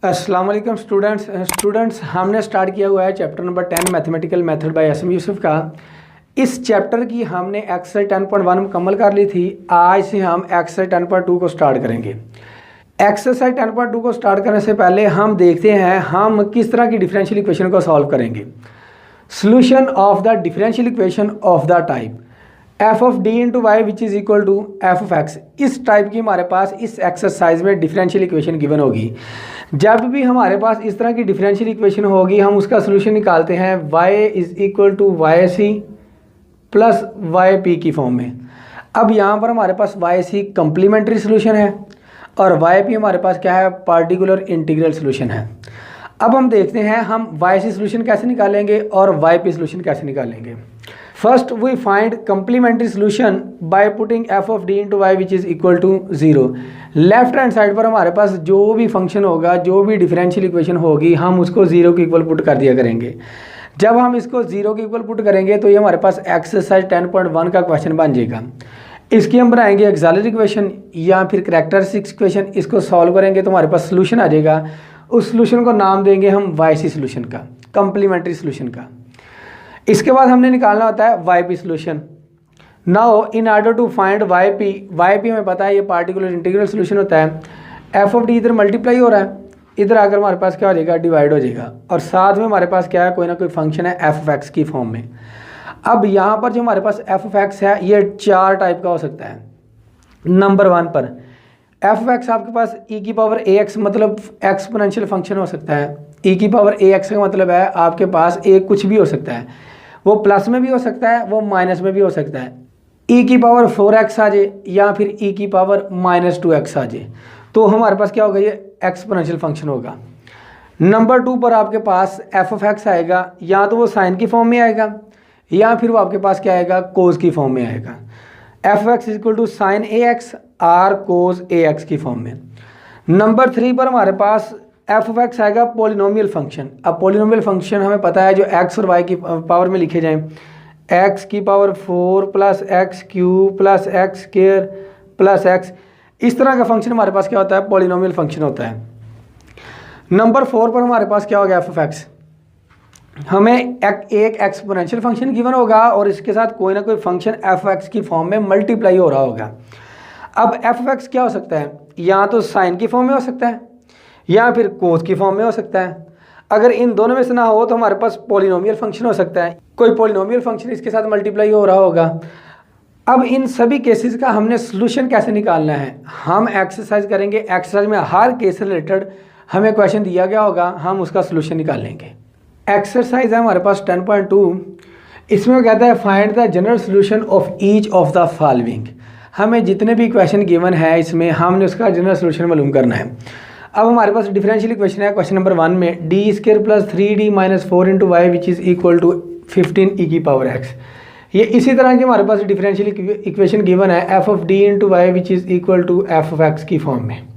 अस्सलाम वालेकुम स्टूडेंट्स हमने स्टार्ट किया हुआ है chapter number 10 mathematical method by S M Yusuf का। इस चैप्टर की हमने एक्सरसाइज 10.1 मुकम्मल कर ली थी। आज से हम एक्सरसाइज 10.2 को स्टार्ट करेंगे। एक्सरसाइज 10.2 को स्टार्ट करने से पहले हम देखते हैं हम किस तरह की डिफरेंशियल इक्वेशन को सॉल्व करेंगे। Solution of the differential equation of the type F of D into Y which is equal to F of X. इस टाइप की हमारे पास इस एक्सरसाइज में डिफरेंशियल इक्वेशन गिवन होगी। जब भी हमारे पास इस तरह की डिफरेंशियल इक्वेशन होगी हम उसका सोल्यूशन निकालते हैं y is equal to Y C plus Y P की फॉर्म में। अब यहाँ पर हमारे पास वाई सी कम्प्लीमेंट्री सोल्यूशन है और वाई पी हमारे पास क्या है, पार्टिकुलर इंटीग्रल सोल्यूशन है। अब हम देखते हैं हम वाई सी सोल्यूशन कैसे निकालेंगे और वाई पी सोल्यूशन कैसे निकालेंगे। First we find complementary solution by putting F of D into Y which is equal to 0। Left hand side पर हमारे पास जो भी फंक्शन होगा, जो भी डिफरेंशियल इक्वेशन होगी, हम उसको 0 के इक्वल पुट कर दिया करेंगे। जब हम इसको 0 के इक्वल पुट करेंगे तो ये हमारे पास एक्सरसाइज 10.1 का क्वेश्चन बन जाएगा। इसकी हम बनाएंगे एक्सिलरी इक्वेशन या फिर कैरेक्टरिस्टिक्स इक्वेशन। इसको सॉल्व करेंगे तो हमारे पास सोल्यूशन आ जाएगा। उस सोल्यूशन को नाम देंगे हम वाई सी सोल्यूशन का, कम्प्लीमेंट्री सोल्यूशन का। इसके बाद हमने निकालना होता है Y P solution. Now in order to find Y P हमें पता है ये पार्टिकुलर इंटीग्रल सोल्यूशन होता है। एफ ऑफ डी इधर मल्टीप्लाई हो रहा है, इधर आकर हमारे पास क्या हो जाएगा, डिवाइड हो जाएगा। और साथ में हमारे पास क्या है, कोई ना कोई फंक्शन है एफ ऑफ एक्स की फॉर्म में। अब यहाँ पर जो हमारे पास एफ ऑफ एक्स है ये 4 टाइप का हो सकता है। नंबर 1 पर एफ ऑफ एक्स आपके पास ई की पावर ए एक्स मतलब एक्सपोनेंशियल फंक्शन हो सकता है। ई की पावर ए एक्स का मतलब है आपके पास ए कुछ भी हो सकता है, वो प्लस में भी हो सकता है, वो माइनस में भी हो सकता है। ई की पावर 4x आ जाए या फिर ई की पावर -2x आ जाए तो हमारे पास क्या होगा, ये एक्सपोनेंशियल फंक्शन होगा। नंबर 2 पर आपके पास एफ ऑफ एक्स आएगा, या तो वो साइन की फॉर्म में आएगा या फिर वो आपके पास क्या आएगा, कोस की फॉर्म में आएगा। F of X equal to sine A X or cos A X की फॉर्म में। नंबर 3 पर हमारे पास एफ ऑफ एक्स आएगा पोलिनोमियल फंक्शन। अब पोलिनोमियल फंक्शन हमें पता है जो एक्स और वाई की पावर में लिखे जाएं, एक्स की power 4 plus x cube plus x square plus x, इस तरह का फंक्शन हमारे पास क्या होता है, पोलिनोमियल फंक्शन होता है। नंबर 4 पर हमारे पास क्या होगा, एफ ऑफ एक्स। हमें एक एक्सपोनेंशियल फंक्शन गिवन होगा और इसके साथ कोई ना कोई फंक्शन एफ एक्स की फॉर्म में मल्टीप्लाई हो रहा होगा। अब एफ ऑफ एक्स क्या हो सकता है, या तो साइन की फॉर्म में हो सकता है या फिर कोस की फॉर्म में हो सकता है। अगर इन दोनों में से ना हो तो हमारे पास पॉलिनोमियल फंक्शन हो सकता है, कोई पॉलिनोमियल फंक्शन इसके साथ मल्टीप्लाई हो रहा होगा। अब इन सभी केसेस का हमने सोल्यूशन कैसे निकालना है, हम एक्सरसाइज करेंगे। एक्सरसाइज में हर केस से रिलेटेड हमें क्वेश्चन दिया गया होगा, हम उसका सोल्यूशन निकाल लेंगे। एक्सरसाइज है हमारे पास 10.2। इसमें वो कहता है find the general solution of each of the following. हमें जितने भी क्वेश्चन गिवन है इसमें हमने उसका जनरल सोल्यूशन मालूम करना है। अब हमारे पास डिफरेंशियल इक्वेशन है क्वेश्चन नंबर 1 में D square plus 3d minus 4 into Y which is equal to 15 ई की पावर एक्स। ये इसी तरह की हमारे पास डिफरेंशियल इक्वेशन गिवन है F of D into Y which is equal to F of X की फॉर्म में।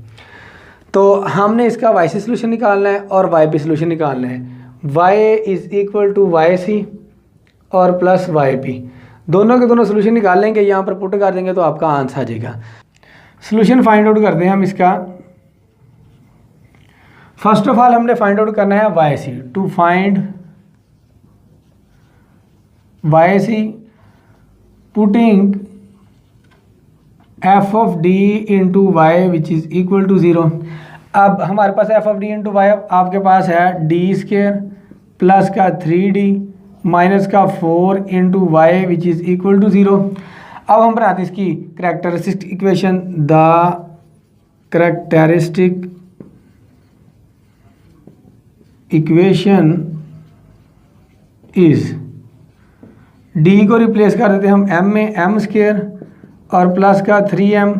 तो हमने इसका वाई सी सोल्यूशन निकालना है और वाई पी सोल्यूशन निकालना है। Y is equal to Y C और प्लस वाई पी, दोनों के दोनों सोल्यूशन निकाल लेंगे, यहाँ पर पुट कर देंगे तो आपका आंसर आ जाएगा। सोल्यूशन फाइंड आउट करते हैं हम इसका। फर्स्ट ऑफ ऑल हमने फाइंड आउट करना है Y C. To find Y C putting F of D into Y which is equal to 0। अब हमारे पास F of D into Y आपके पास है डी स्क्वायर प्लस का 3d माइनस का 4 into Y which is equal to 0। अब हम बनाते हैं इसकी characteristic equation. The characteristic equation is, D को रिप्लेस कर देते हैं हम m में, m स्क्वायर और प्लस का 3m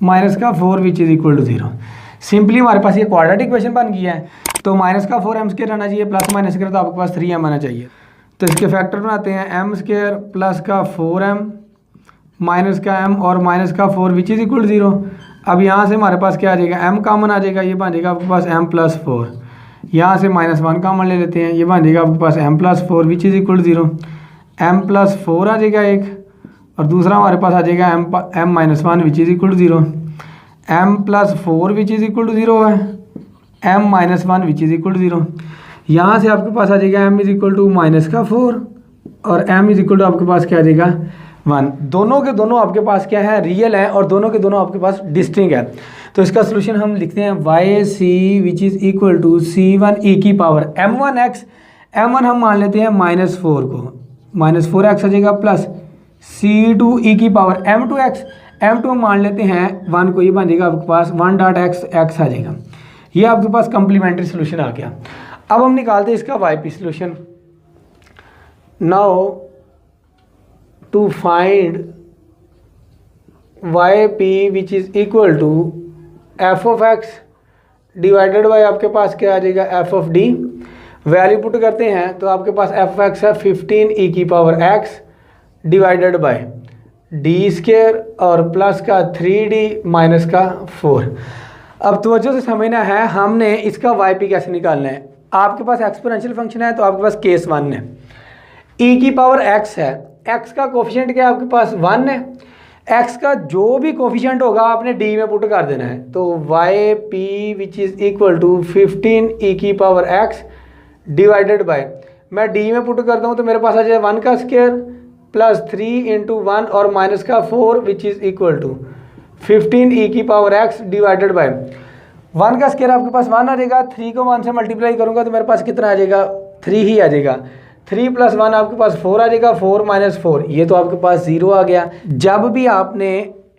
माइनस का 4 which is equal to 0। Simply हमारे पास ये क्वाड्रेटिक इक्वेशन बन गया है, तो माइनस का 4m स्क्वायर आना चाहिए, प्लस माइनस करें तो आपके पास 3m आना चाहिए। तो इसके फैक्टर बनाते हैं m स्क्वायर प्लस का 4m माइनस का m और माइनस का 4 विच इज़ इक्वल टू 0। अब यहाँ से हमारे पास क्या आ जाएगा, m कॉमन आ जाएगा, ये बन जाएगा आपके पास m प्लस 4। यहाँ से -1 कॉमन ले लेते हैं, ये बन जाएगा आपके पास m plus 4 which is equal to 0। m plus 4 आ जाएगा एक, और दूसरा हमारे पास आ जाएगा m minus 1 which is equal to 0। m plus 4 which is equal to 0 है m minus one which is equal to 0। यहाँ से आपके पास आ जाएगा m is equal to minus का 4 और m इज़ इक्वल टू आपके पास क्या आ जाएगा 1। दोनों के दोनों आपके पास क्या है, रियल है, और दोनों के दोनों आपके पास डिस्टिंक्ट है। तो इसका सोल्यूशन हम लिखते हैं Y C which is equal to c1 e की पावर m1x, m1 हम मान लेते हैं -4 को, -4x आ जाएगा, प्लस c2 e की पावर m2x, m2 हम मान लेते हैं 1 को, ये बन जाएगा आपके पास 1.x आ जाएगा। ये आपके पास कम्प्लीमेंट्री सोल्यूशन आ गया। अब हम निकालते हैं इसका Y P solution. Now to find Y P which is equal to F of X divided by आपके पास क्या आ जाएगा F of D. Value put करते हैं तो आपके पास एफ ऑफ एक्स है 15 ई की power x divided by D square और प्लस का 3d माइनस का 4। अब तवज्जो से समझना है, हमने इसका वाई पी कैसे निकालना है। आपके पास एक्सपोनेंशियल फंक्शन है तो आपके पास केस 1 है, ई की पावर एक्स है, एक्स का कोफिशिएंट क्या है आपके पास 1 है, एक्स का जो भी कोफिशिएंट होगा आपने डी में पुट कर देना है। तो y P which is equal to 15 ई की पावर एक्स डिवाइडेड बाय, मैं डी में पुट करता हूँ तो मेरे पास आ जाए 1 का स्क्वायर प्लस 3 इंटू 1 और माइनस का 4 विच इज़ इक्वल टू 15 ई की पावर एक्स डिवाइडेड बाय 1 का स्क्वायर आपके पास 1 आ जाएगा, 3 को 1 से मल्टीप्लाई करूँगा तो मेरे पास कितना आ जाएगा 3 ही आ जाएगा, 3 प्लस 1 आपके पास 4 आ जाएगा, 4 माइनस 4 ये तो आपके पास 0 आ गया। जब भी आपने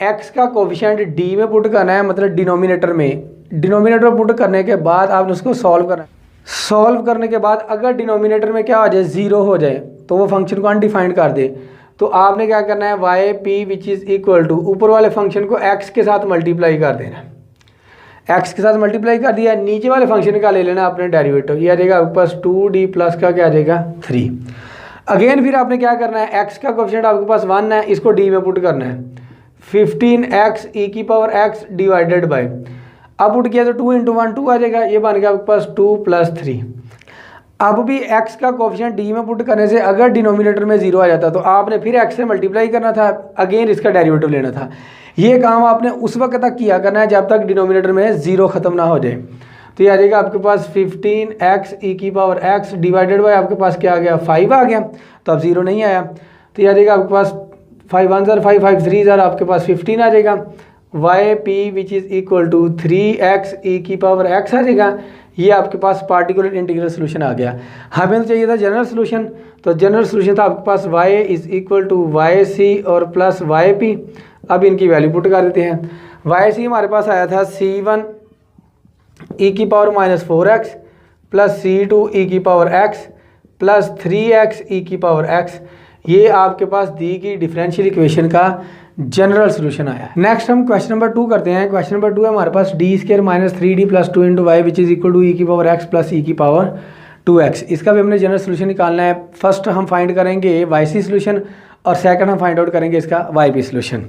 x का कोफिशिएंट d में पुट करना है, मतलब डिनोमिनेटर में पुट करने के बाद आपने उसको सॉल्व करना है। सॉल्व करने के बाद अगर डिनोमिनेटर में क्या हो जाए 0 हो जाए तो वो फंक्शन को अनडिफाइंड कर दे, तो आपने क्या करना है Y P which is equal to ऊपर वाले फंक्शन को x के साथ मल्टीप्लाई कर देना है। x के साथ मल्टीप्लाई कर दिया, नीचे वाले फंक्शन का ले लेना अपने डेरिवेटिव, ये आ जाएगा आपके पास 2d प्लस का क्या आ जाएगा 3। अगेन फिर आपने क्या करना है, x का कोफिशिएंट आपके पास 1 है, इसको d में पुट करना है 15x e की पावर x डिवाइडेड बाय, अब पुट किया तो 2 इंटू 1 2 आ जाएगा, ये बन गया आपके पास 2 प्लस 3। अब भी x का कोफिशिएंट d में पुट करने से अगर डिनोमिनेटर में 0 आ जाता तो आपने फिर x से मल्टीप्लाई करना था, अगेन इसका डेरिवेटिव लेना था। ये काम आपने उस वक्त तक किया करना है जब तक डिनोमिनेटर में 0 ख़त्म ना हो जाए। तो ये आ जाएगा आपके पास 15x e की पावर x डिवाइडेड बाय आपके पास क्या आ गया 5 आ गया, तो अब 0 नहीं आया, तो ये आ जाएगा आपके पास 5 1 ज़र 5 5 3 ज़र आपके पास 15 आ जाएगा। Y P which is equal to 3x e की पावर x आ जाएगा। ये आपके पास पार्टिकुलर इंटीग्रल सोल्यूशन आ गया। हमें तो चाहिए था जनरल सोल्यूशन, तो जनरल सोल्यूशन था आपके पास y is equal to Y C और प्लस वाई पी। अब इनकी वैल्यू पुट कर देते हैं। वाई सी हमारे पास आया था c1 e की power -4x plus c2 e की power x plus 3x e की पावर x। ये आपके पास दी की डिफरेंशियल इक्वेशन का जनरल सोल्यूशन आया। नेक्स्ट हम क्वेश्चन नंबर 2 करते हैं। क्वेश्चन नंबर 2 है हमारे पास D square minus 3d plus 2 into Y which is equal to E की पावर x प्लस ई की पावर 2x। इसका भी हमने जनरल सोल्यूशन निकालना है। फर्स्ट हम फाइंड करेंगे वाई सी सोल्यूशन और सेकंड हम फाइंड आउट करेंगे इसका वाई पी सोल्यूशन।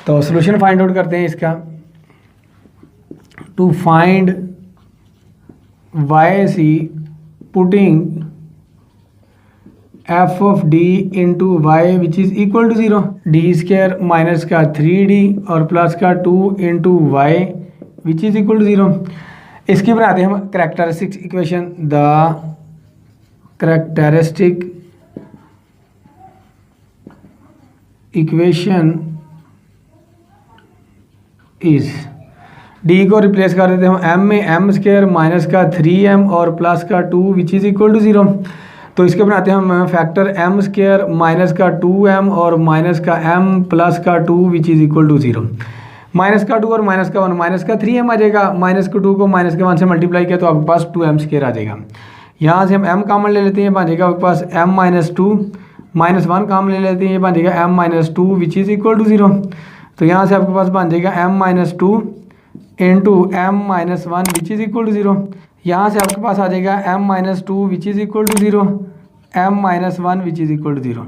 तो सोल्यूशन फाइंड आउट करते हैं इसका। To find Y C putting F of D into Y which is equal to 0, d square minus का 3d और प्लस का 2 into Y which is equal to 0। इसकी बनाते हैं हम characteristic equation. The characteristic equation is, D को replace कर देते हैं हम m में, m स्क्वायर माइनस का 3m और प्लस का 2 विच इज़ इक्वल टू 0। तो इसके बनाते हैं हम फैक्टर m स्क्वायर माइनस का 2m और माइनस का m प्लस का 2 which is equal to 0। Minus का 2 और माइनस का 1 माइनस का 3m आ जाएगा, माइनस का 2 को माइनस के 1 से मल्टीप्लाई किया तो आपके पास 2m स्क्वायर आ जाएगा। यहाँ से हम m कॉमन ले लेते हैं, बन जाएगा आपके पास m माइनस 2 माइनस 1 कॉमन ले लेते हैं, ये बन जाएगा m minus 2 which is equal to 0। तो यहाँ से आपके पास बन जाएगा m minus 2 into m minus 1 which is equal to 0। यहाँ से आपके पास आ जाएगा m minus 2 which is equal to 0, m minus 1 which is equal to 0।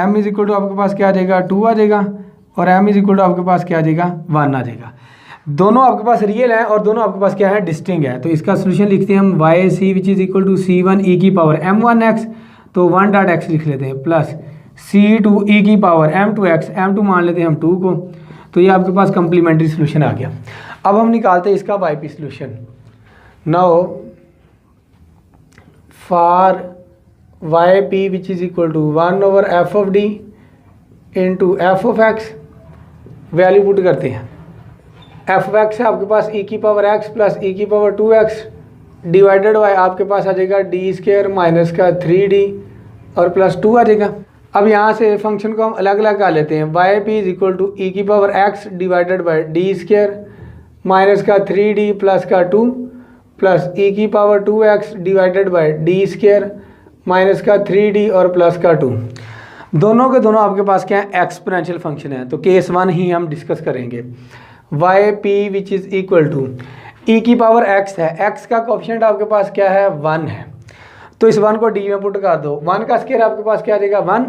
m is equal to आपके पास क्या आ जाएगा 2 आ जाएगा और m इज़ इक्वल टू आपके पास क्या आ जाएगा 1 आ जाएगा। दोनों आपके पास रियल है और दोनों आपके पास क्या है डिस्टिंक्ट है। तो इसका सोल्यूशन लिखते हैं हम Y C which is equal to c1 e की पावर m1x, तो 1.x लिख लेते हैं, प्लस c2 e की पावर m2x, m2 मान लेते हैं हम 2 को। तो ये आपके पास कम्प्लीमेंट्री सोल्यूशन आ गया। अब हम निकालते हैं इसका Y P solution. Now for y P which is equal to 1/f(d) into f of x, value put करते हैं। एफ ऑफ एक्स है आपके पास e⁻x plus e⁻2x divided by आपके पास आ जाएगा d² माइनस का 3d और प्लस 2 आ जाएगा। अब यहाँ से फंक्शन को हम अलग अलग कर लेते हैं। Y p is equal to e⁻x divided by d² minus का 3d प्लस का 2 plus e⁻2x divided by d² minus का 3d और प्लस का 2। दोनों के दोनों आपके पास क्या है, एक्सपोनेंशियल फंक्शन है। तो केस 1 ही हम डिस्कस करेंगे। Y P which is equal to e⁻x है, x का कोफिशिएंट आपके पास क्या है, 1 है। तो इस 1 को d में पुट कर दो। 1 का स्क्वायर आपके पास क्या आ जाएगा, 1।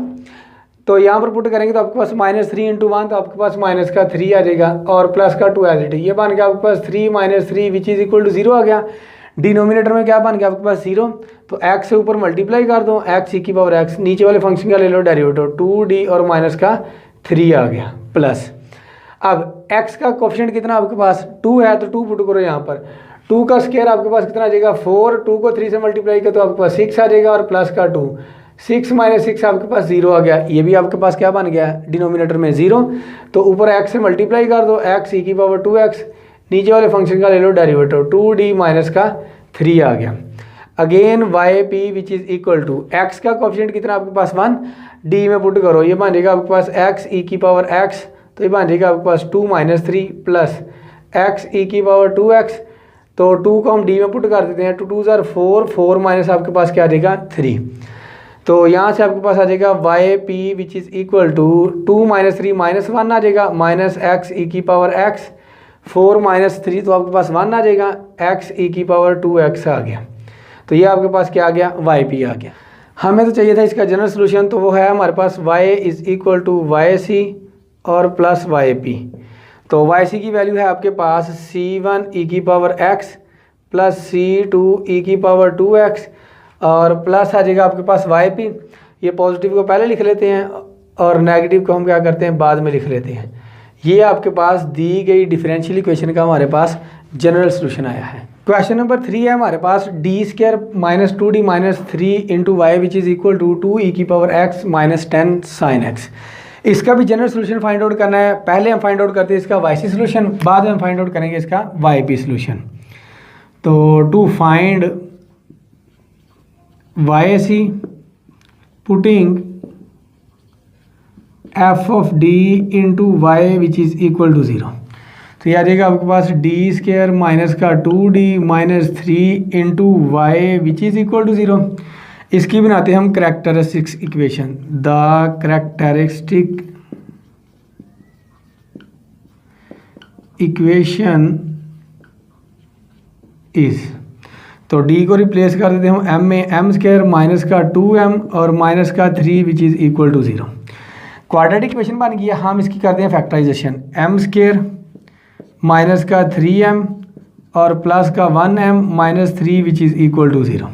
तो यहाँ पर पुट करेंगे तो आपके पास -3 × 1 तो आपके पास माइनस का 3 आ जाएगा और प्लस का 2 एज इट इज। ये बन गया आपके पास 3 - 3 विच इज़ इक्वल टू 0 आ गया। डिनोमिनेटर में क्या बन गया आपके पास 0। तो x से ऊपर मल्टीप्लाई कर दो, x e⁻x, नीचे वाले फंक्शन का ले लो डेरिवेटिव, 2d और माइनस का 3 आ गया प्लस। अब x का कोफिशिएंट कितना आपके पास 2 है, तो 2 पुट करो यहाँ पर। 2 का स्क्वायर आपके पास कितना आ जाएगा 4, 2 को 3 से मल्टीप्लाई किया तो आपके पास 6 आ जाएगा और प्लस का 2, 6 - 6 आपके पास 0 आ गया। ये भी आपके पास क्या बन गया डिनोमिनेटर में 0। तो ऊपर x से मल्टीप्लाई कर दो, x e⁻2x, नीचे वाले फंक्शन का ले लो डेरिवेटिव, 2d माइनस का 3 आ गया। Again y P which is equal to x का कोफिशिएंट कितना आपके पास 1, d में पुट करो, ये बन जाएगा आपके पास x e⁻x, तो ये बन जाएगा आपके पास 2 - 3 प्लस x e⁻2x, तो 2 को हम d में पुट कर देते हैं, 2 2 4, 4 माइनस आपके पास क्या आ जाएगा 3। तो यहाँ से आपके पास आ जाएगा y P which is equal to 2 - 3 -1 आ जाएगा, माइनस x e⁻x, 4 - 3 तो आपके पास 1 आ जाएगा, x e⁻2x आ गया। तो ये आपके पास क्या आ गया, वाई पी आ गया। हमें तो चाहिए था इसका जनरल सोल्यूशन, तो वो है हमारे पास y is equal to Y C और प्लस वाई पी। तो वाई सी की वैल्यू है आपके पास c1 e⁻x plus c2 e⁻2x और प्लस आ जाएगा आपके पास वाई पी। ये पॉजिटिव को पहले लिख लेते हैं और नेगेटिव को हम क्या करते हैं बाद में लिख लेते हैं। ये आपके पास दी गई डिफरेंशियल इक्वेशन का हमारे पास जनरल सोल्यूशन आया है। क्वेश्चन नंबर 3 है हमारे पास d² minus 2d minus 3 into Y which is equal to 2 e⁻x minus 10 sin x। इसका भी जनरल सोल्यूशन फाइंड आउट करना है। पहले हम फाइंड आउट करते हैं इसका वाई सी सोल्यूशन, बाद में हम फाइंड आउट करेंगे इसका वाई पी सोल्यूशन। तो to find Y C putting F of D into Y which is equal to 0, तो यह आ जाएगा आपके पास d² माइनस का 2d minus 3 into Y which is equal to 0। इसकी बनाते हैं हम characteristics equation. The characteristic equation is, तो d को रिप्लेस कर देते हैं हम m में, m² माइनस का 2m और माइनस का 3 which is equal to 0। Quadratic equation बन गया। हम इसकी करते हैं फैक्टराइजेशन, m² माइनस का 3m और प्लस का 1m minus 3 which is equal to 0।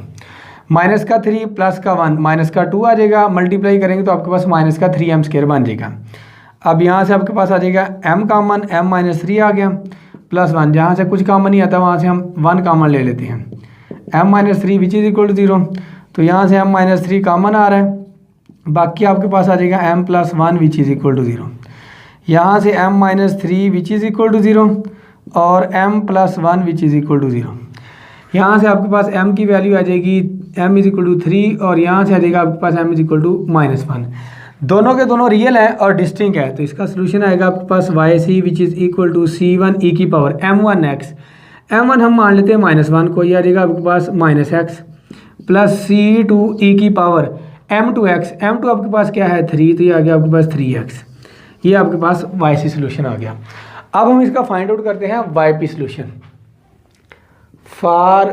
Minus का 3 प्लस का 1 माइनस का 2 आ जाएगा, मल्टीप्लाई करेंगे तो आपके पास माइनस का 3m² बन जाएगा। अब यहाँ से आपके पास आ जाएगा m कॉमन, m माइनस 3 आ गया प्लस 1, जहाँ से कुछ कॉमन नहीं आता वहाँ से हम 1 कॉमन ले लेते हैं, m minus 3 which is equal to 0। तो यहाँ से m माइनस 3 कॉमन आ रहा है, बाकी आपके पास आ जाएगा m plus 1 which is equal to 0। यहाँ से m minus 3 which is equal to 0 और m plus 1 which is equal to 0। यहाँ से आपके पास m की वैल्यू आ जाएगी m इज़ इक्वल टू 3 और यहाँ से आ जाएगा आपके पास m इज़ इक्वल टू -1। दोनों के दोनों रियल है और डिस्टिंक्ट है, तो इसका सोल्यूशन आएगा आपके पास Y C which is equal to c1 e⁻m1x, m1 हम मान लेते हैं -1 को, ये आ जाएगा आपके पास -x plus c2 e⁻m2x, m2 आपके पास क्या है 3, तो ये आ गया आपके पास 3x। ये आपके पास वाई सी सोल्यूशन आ गया। अब हम इसका फाइंड आउट करते हैं y P solution. For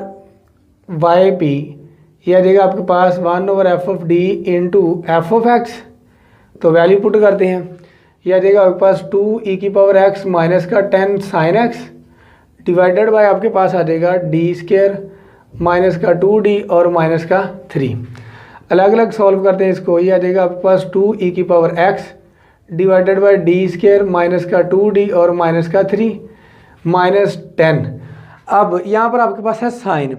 y p ये आ जाएगा आपके पास 1/f of D into f of x, तो वैल्यू पुट करते हैं। ये आ जाएगा आपके पास 2 e⁻x माइनस का 10 sin x डिवाइडेड बाय आपके पास आ जाएगा d² माइनस का 2d और माइनस का 3। अलग अलग सॉल्व करते हैं इसको। ये आ जाएगा आपके पास 2 e⁻x divided by d² minus का 2d और माइनस का 3 माइनस 10। अब यहाँ पर आपके पास है साइन,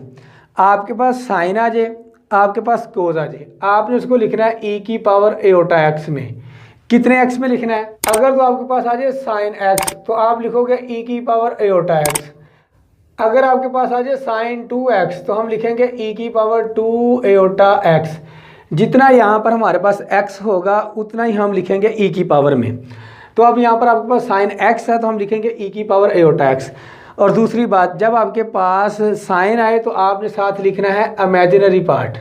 आपके पास साइन आ जाए, आपके पास कोज आ जाए, आपने उसको लिखना है e की पावर एओटा एक्स में। कितने एक्स में लिखना है? अगर तो आपके पास आ जाए साइन एक्स तो आप लिखोगे e की पावर एओटा एक्स। अगर आपके पास आ जाए साइन 2x तो हम लिखेंगे e की पावर 2 एओटा एक्स। जितना यहाँ पर हमारे पास x होगा उतना ही हम लिखेंगे e की पावर में। तो अब यहाँ पर आपके पास साइन x है तो हम लिखेंगे e की पावर एओटा एक्स। और दूसरी बात, जब आपके पास साइन आए तो आपने साथ लिखना है इमेजिनरी पार्ट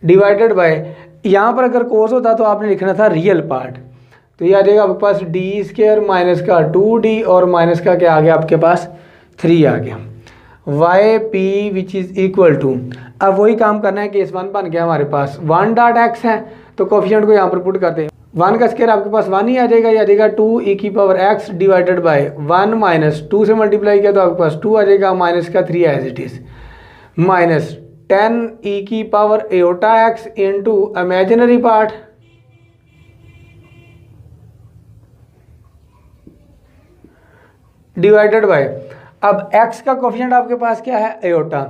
डिवाइडेड बाय, यहाँ पर अगर कोस होता तो आपने लिखना था रियल पार्ट। तो ये आ जाएगा आपके पास डी स्क्वायर माइनस का 2d और माइनस का क्या आ गया आपके पास 3 आ गया। Y P which is equal to, अब वही काम करना है, केस 1 बन गया हमारे पास 1 डॉट एक्स है तो कोफिशिएंट को यहाँ पर पुट करते हैं। 1 का स्क्वायर आपके पास 1 ही आ जाएगा, ये आ जाएगा 2 e की power x divided bye 1 minus 2 से मल्टीप्लाई किया तो आपके पास 2 आ जाएगा, माइनस का 3 as it is, minus 10 e की power iota x into imaginary part divided by, अब x का कोफिशिएंट आपके पास क्या है एओटा,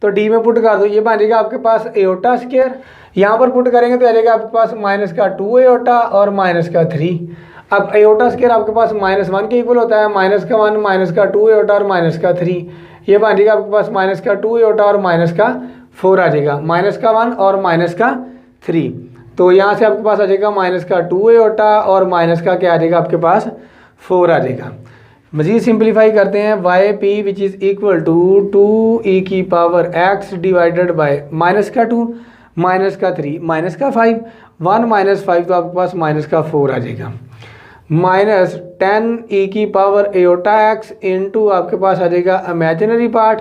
तो d में पुट कर दो, ये बन जाएगा आपके पास एओटा स्क्वायर, यहाँ पर पुट करेंगे तो आ जाएगा आपके पास माइनस का 2 एओटा और माइनस का 3। अब एओटा स्क्वायर आपके पास -1 के इक्वल होता है, माइनस का 1 माइनस का 2 एओटा और माइनस का 3, ये बन जाएगा आपके पास माइनस का 2 एओटा और माइनस का 4 आ जाएगा, माइनस का 1 और माइनस का 3। तो यहाँ से आपके पास आ जाएगा माइनस का 2 एओटा और माइनस का क्या आ जाएगा आपके पास 4 आ जाएगा। मज़ीद सिंप्लीफाई करते हैं, y P which is equal to 2 e की power x divided by minus का 2 माइनस का 3 माइनस का 5, 1 माइनस 5 तो आपके पास माइनस का 4 आ जाएगा, माइनस 10 e की पावर एओटा x इंटू आपके पास आ जाएगा इमेजिनरी पार्ट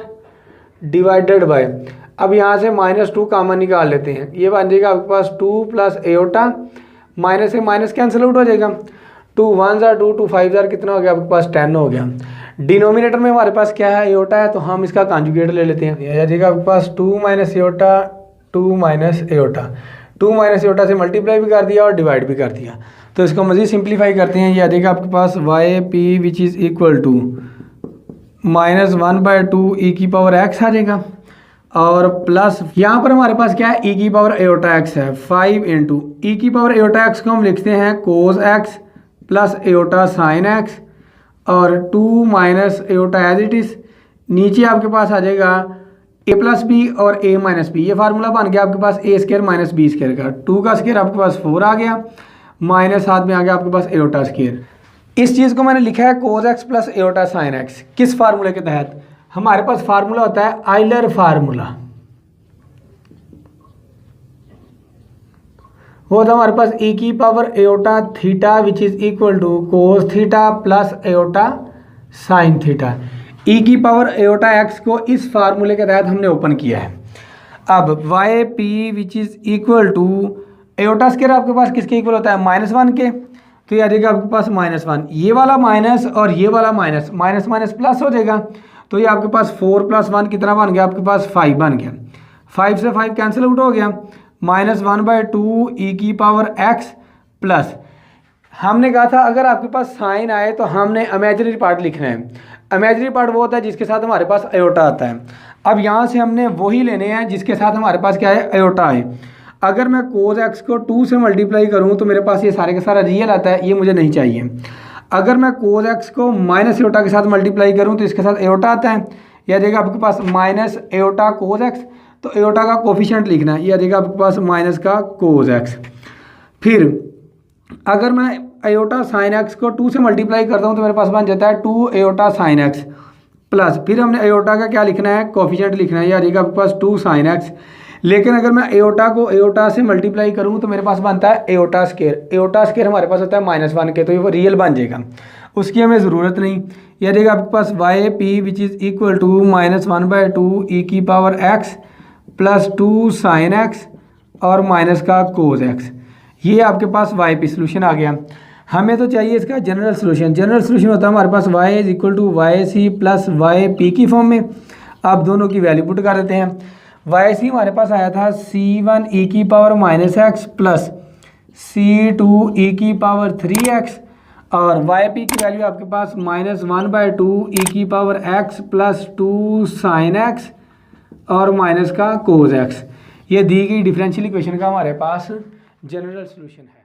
डिवाइडेड बाय, अब यहाँ से -2 कॉमन निकाल लेते हैं, ये बन जाएगा आपके पास 2 प्लस एओटा, माइनस से माइनस कैंसिल आउट हो जाएगा, 2 1 जार 2 2 5 जार कितना हो गया आपके पास 10 हो गया। डिनोमिनेटर में हमारे पास क्या है एओटा है तो हम इसका कॉन्जुगेट ले लेते हैं, यह आ जाएगा आपके पास 2 minus aorta 2 minus aorta, 2 minus aorta से मल्टीप्लाई भी कर दिया और डिवाइड भी कर दिया। तो इसको मज़ीद सिंप्लीफाई करते हैं, ये आ जाएगा आपके पास Y P which is equal to -1/2 e की पावर x आ जाएगा और प्लस यहाँ पर हमारे पास क्या है e की पावर एओटा x है 5 इंटू e की पावर एओटा x को हम लिखते हैं cos x plus iota sine x और 2 minus iota as it is, नीचे आपके पास आ जाएगा a प्लस बी और a माइनस बी, ये फार्मूला बन गया आपके पास a square minus b square का, 2 का स्क्वायर आपके पास 4 आ गया, माइनस साथ में आ गया आपके पास एओटा स्क्वायर। इस चीज़ को मैंने लिखा है cos x plus iota sine x, किस फार्मूले के तहत? हमारे पास फार्मूला होता है आइलर फार्मूला, वो होता है हमारे पास e की power iota theta which is equal to cos theta plus iota sine theta. e की पावर एओटा x को इस फार्मूले के तहत हमने ओपन किया है। अब y P which is equal to iota square आपके पास किसके इक्वल होता है -1 के, तो ये आ जाएगा आपके पास -1, ये वाला माइनस और ये वाला माइनस, माइनस माइनस प्लस हो जाएगा, तो ये आपके पास 4 + 1 कितना बन गया आपके पास 5 बन गया, 5 से 5 कैंसिल आउट हो गया, -1/2 e की पावर x प्लस, हमने कहा था अगर आपके पास साइन आए तो हमने इमेजिनरी पार्ट लिखना है, इमेजिनरी पार्ट वो होता है जिसके साथ हमारे पास एओटा आता है। अब यहाँ से हमने वही लेने हैं जिसके साथ हमारे पास क्या है एओटा है। अगर मैं कोस x को 2 से मल्टीप्लाई करूँ तो मेरे पास ये सारे का सारा रियल आता है, ये मुझे नहीं चाहिए। अगर मैं कोस x को माइनस एओटा के साथ मल्टीप्लाई करूँ तो इसके साथ एओटा आता है, यह आ जाएगा आपके पास माइनस एओटा कोस x, तो एओटा का कोफिशिएंट लिखना है, ये आ जाएगा आपके पास माइनस का कोस x। फिर अगर मैं एओटा साइन x को 2 से मल्टीप्लाई करता हूँ तो मेरे पास बन जाता है 2 एओटा साइन x प्लस, फिर हमने एओटा का क्या लिखना है कोफिशिएंट लिखना है, ये आ जाएगा आपके पास 2 साइन x। लेकिन अगर मैं एओटा को एओटा से मल्टीप्लाई करूँ तो मेरे पास बनता है एओटा स्क्वायर, एओटा स्क्वायर हमारे पास होता है -1 के, तो ये रियल बन जाएगा, उसकी हमें ज़रूरत नहीं। यह रहेगा आपके पास Y P which is equal to -1/2 e की power x plus 2 sine x और माइनस का कोस x, ये आपके पास वाई पी सोल्यूशन आ गया। हमें तो चाहिए इसका जनरल सोल्यूशन, जनरल सोल्यूशन होता है हमारे पास y is equal to Y C plus Y P की फॉर्म में, आप दोनों की वैल्यू पुट कर देते हैं। वाई सी हमारे पास आया था c1 e की power -x plus c2 e की पावर 3x और वाई पी की वैल्यू आपके पास -1/2 e⁻x प्लस 2 sin x और माइनस का cos x। ये दी गई डिफरेंशियल इक्वेशन का हमारे पास जनरल सोल्यूशन है।